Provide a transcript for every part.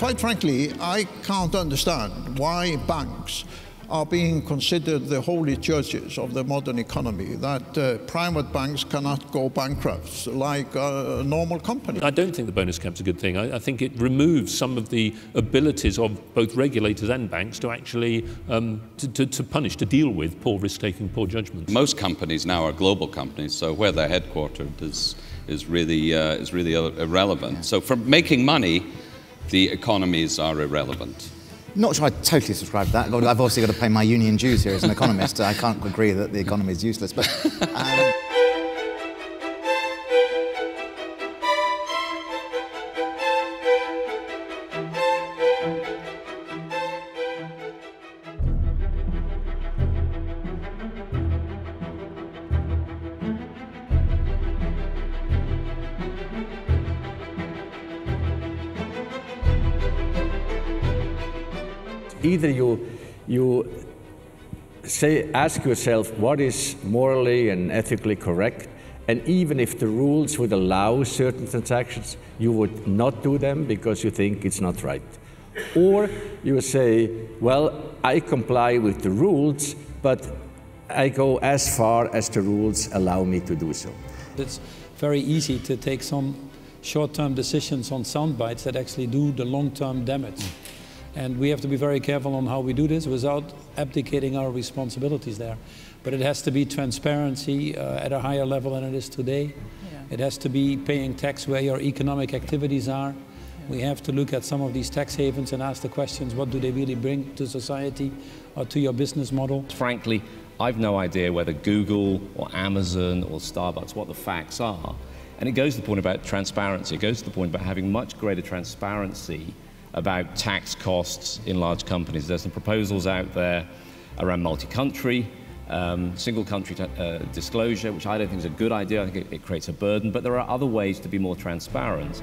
quite frankly, I can't understand why banks are being considered the holy churches of the modern economy, that private banks cannot go bankrupt like a normal company. I don't think the bonus cap's a good thing. I think it removes some of the abilities of both regulators and banks to actually to punish, to deal with poor risk-taking, poor judgments. Most companies now are global companies, so where they're headquartered is really irrelevant. Yeah. So for making money, the economies are irrelevant. Not sure I totally subscribe to that. I've obviously got to pay my union dues here as an economist. I can't agree that the economy is useless, but... Either you ask yourself what is morally and ethically correct, and even if the rules would allow certain transactions, you would not do them because you think it's not right. Or you say, well, I comply with the rules, but I go as far as the rules allow me to do so. It's very easy to take some short-term decisions on sound bites that actually do the long-term damage. And we have to be very careful on how we do this without abdicating our responsibilities there. But it has to be transparency at a higher level than it is today. Yeah. It has to be paying tax where your economic activities are. Yeah. We have to look at some of these tax havens and ask the questions, what do they really bring to society or to your business model? Frankly, I've no idea whether Google or Amazon or Starbucks, what the facts are. And it goes to the point about transparency. It goes to the point about having much greater transparency about tax costs in large companies. There's some proposals out there around multi-country, single country disclosure, which I don't think is a good idea. I think it creates a burden, but there are other ways to be more transparent.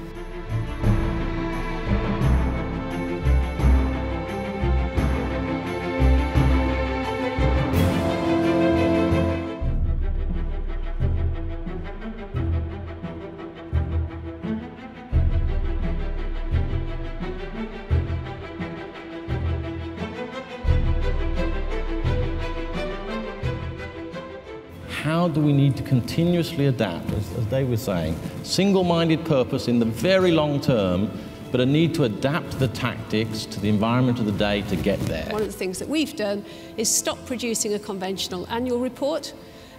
How do we need to continuously adapt, as Dave was saying, single-minded purpose in the very long term, but a need to adapt the tactics to the environment of the day to get there. One of the things that we've done is stop producing a conventional annual report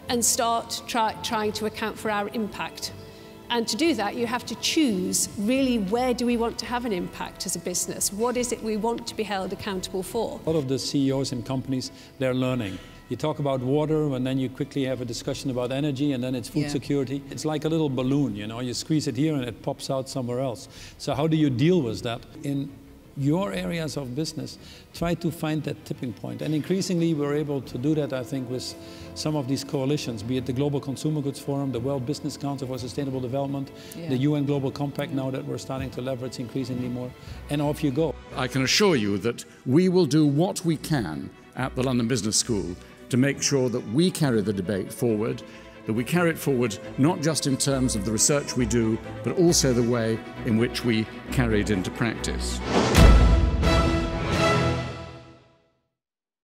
and start trying to account for our impact. And to do that, you have to choose really where do we want to have an impact as a business? What is it we want to be held accountable for? A lot of the CEOs in companies, they're learning. You talk about water, and then you quickly have a discussion about energy, and then it's food security. It's like a little balloon, you know, you squeeze it here and it pops out somewhere else. So how do you deal with that? In your areas of business, try to find that tipping point. And increasingly we're able to do that, I think, with some of these coalitions, be it the Global Consumer Goods Forum, the World Business Council for Sustainable Development, the UN Global Compact now that we're starting to leverage increasingly more, and off you go. I can assure you that we will do what we can at the London Business School to make sure that we carry the debate forward, that we carry it forward not just in terms of the research we do, but also the way in which we carry it into practice.